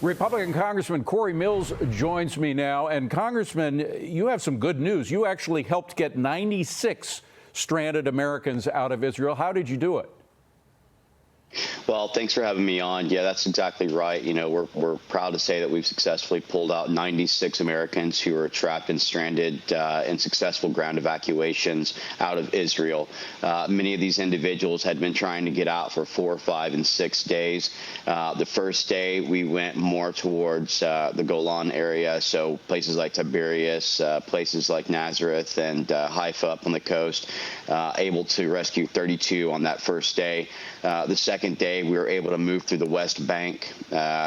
Republican Congressman Cory Mills joins me now. And Congressman, you have some good news. You actually helped get 96 stranded Americans out of Israel. How did you do it? Well, thanks for having me on. Yeah, that's exactly right. You know, we're proud to say that we've successfully pulled out 96 Americans who were trapped and stranded in successful ground evacuations out of Israel. Many of these individuals had been trying to get out for 4, 5, and 6 days. The first day, we went more towards the Golan area, so places like Tiberias, places like Nazareth and Haifa up on the coast, able to rescue 32 on that first day. The second day, we were able to move through the West Bank,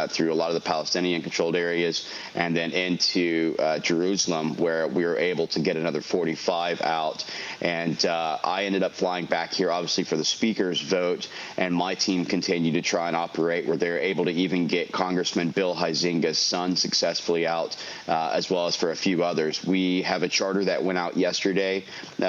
through a lot of the Palestinian-controlled areas, and then into Jerusalem, where we were able to get another 45 out. And I ended up flying back here, obviously, for the Speaker's vote, and my team continued to try and operate where they were able to even get Congressman Bill Huizenga's son successfully out, as well as for a few others. We have a charter that went out yesterday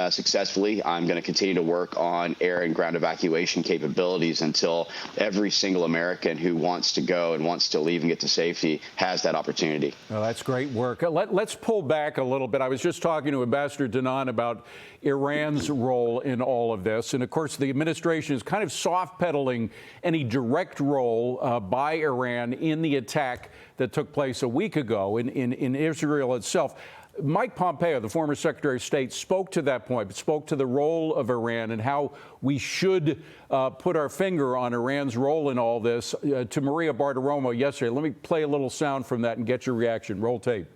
successfully. I'm going to continue to work on air and ground evacuation capabilities until every single American who wants to go and wants to leave and get to safety has that opportunity. Well, that's great work. Let's pull back a little bit. I was just talking to Ambassador Danan about Iran's role in all of this. And of course, the administration is kind of soft pedaling any direct role by Iran in the attack that took place a week ago in Israel itself. Mike Pompeo, the former Secretary of State, spoke to that point, spoke to the role of Iran and how we should put our finger on Iran's role in all this to Maria Bartiromo yesterday. Let me play a little sound from that and get your reaction. Roll tape.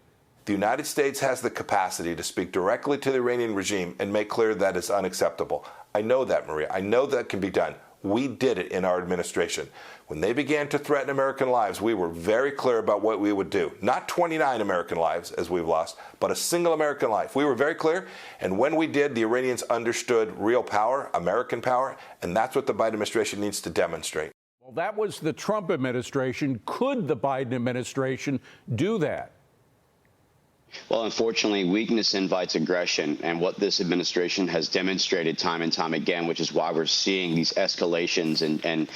The United States has the capacity to speak directly to the Iranian regime and make clear that it's unacceptable. I know that, Maria. I know that can be done. We did it in our administration. When they began to threaten American lives, we were very clear about what we would do. Not 29 American lives, as we've lost, but a single American life. We were very clear, and when we did, the Iranians understood real power, American power, and that's what the Biden administration needs to demonstrate. Well, that was the Trump administration. Could the Biden administration do that? Well, unfortunately, weakness invites aggression, and what this administration has demonstrated time and time again, which is why we're seeing these escalations and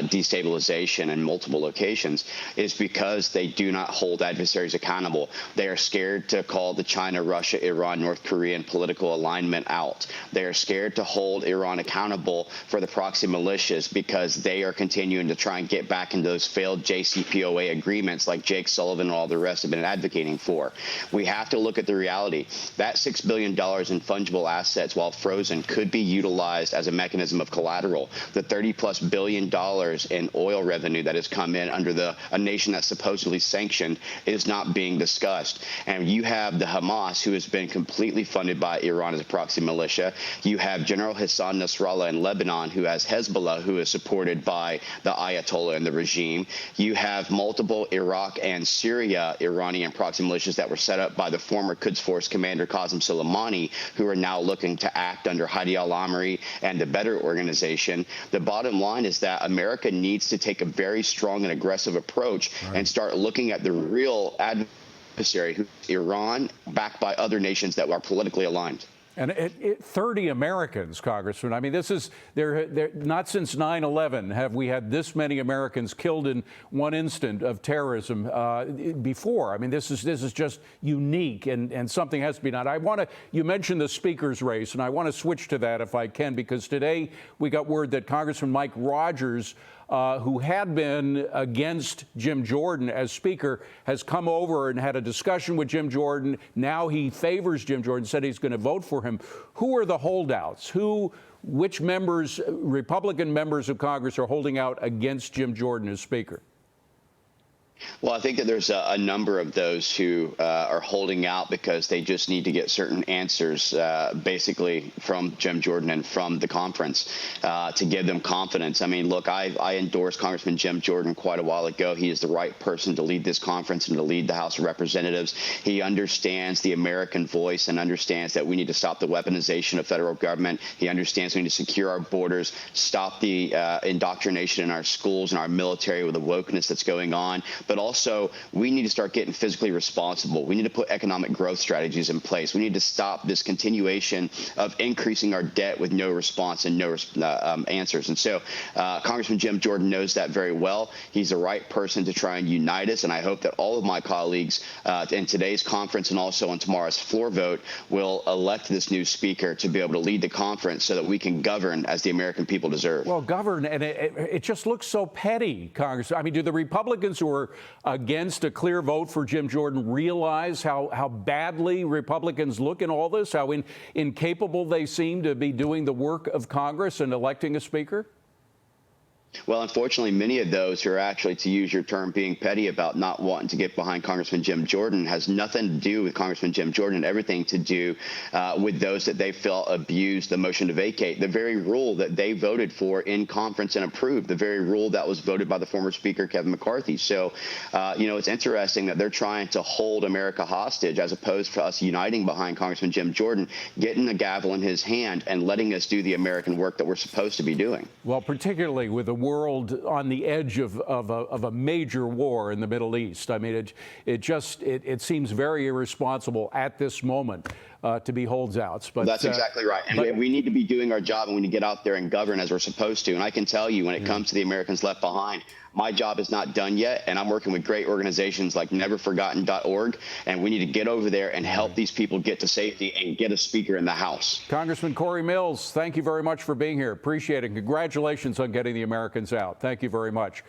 destabilization in multiple locations, is because they do not hold adversaries accountable. They are scared to call the China, Russia, Iran, North Korean political alignment out. They are scared to hold Iran accountable for the proxy militias because they are continuing to try and get back into those failed JCPOA agreements like Jake Sullivan and all the rest have been advocating for. We have to look at the reality. That $6 billion in fungible assets, while frozen, could be utilized as a mechanism of collateral. The $30+ billion in oil revenue that has come in under a nation that's supposedly sanctioned is not being discussed. And you have the Hamas, who has been completely funded by Iran as a proxy militia. You have General Hassan Nasrallah in Lebanon, who has Hezbollah, who is supported by the Ayatollah and the regime. You have multiple Iraq and Syria Iranian proxy militias that were set up by the former Quds Force commander Qasem Soleimani, who are now looking to act under Hadi al-Amri and the Better organization. The bottom line is that America needs to take a very strong and aggressive approach and start looking at the real adversary, who's Iran, backed by other nations that are politically aligned. And 30 Americans, Congressman. I mean, this is not since 9/11 have we had this many Americans killed in one instant of terrorism before. I mean, this is just unique, and something has to be done. You mentioned the Speaker's race, and I want to switch to that if I can, because today we got word that Congressman Mike Rogers, who had been against Jim Jordan as Speaker, has come over and had a discussion with Jim Jordan. Now he favors Jim Jordan, said he's going to vote for him. Who are the holdouts? Which members, Republican members of Congress, are holding out against Jim Jordan as Speaker? Well, I think that there's a number of those who are holding out because they just need to get certain answers, basically from Jim Jordan and from the conference to give them confidence. I mean, look, I endorsed Congressman Jim Jordan quite a while ago. He is the right person to lead this conference and to lead the House of Representatives. He understands the American voice and understands that we need to stop the weaponization of federal government. He understands we need to secure our borders, stop the indoctrination in our schools and our military with the wokeness that's going on, but also also, we need to start getting physically responsible. We need to put economic growth strategies in place. We need to stop this continuation of increasing our debt with no response and no answers. And so Congressman Jim Jordan knows that very well. He's the right person to try and unite us. And I hope that all of my colleagues in today's conference and also on tomorrow's floor vote will elect this new speaker to be able to lead the conference so that we can govern as the American people deserve. Well, govern, and it just looks so petty, Congress. I mean, do the Republicans who are against a clear vote for Jim Jordan realize how badly Republicans look in all this, how incapable they seem to be doing the work of Congress and electing a speaker? Well, unfortunately, many of those who are actually, to use your term, being petty about not wanting to get behind Congressman Jim Jordan has nothing to do with Congressman Jim Jordan and everything to do with those that they felt abused the motion to vacate, the very rule that they voted for in conference and approved, the very rule that was voted by the former Speaker, Kevin McCarthy. So, it's interesting that they're trying to hold America hostage as opposed to us uniting behind Congressman Jim Jordan, getting a gavel in his hand and letting us do the American work that we're supposed to be doing. Well, particularly with the world on the edge of a major war in the Middle East. I mean, it seems very irresponsible at this moment to be holdouts. But that's exactly right. And we need to be doing our job, and we need to get out there and govern as we're supposed to. And I can tell you, when it comes to the Americans left behind, my job is not done yet, and I'm working with great organizations like neverforgotten.org, and we need to get over there and help these people get to safety and get a speaker in the House. Congressman Cory Mills, thank you very much for being here. Appreciate it. Congratulations on getting the Americans out. Thank you very much.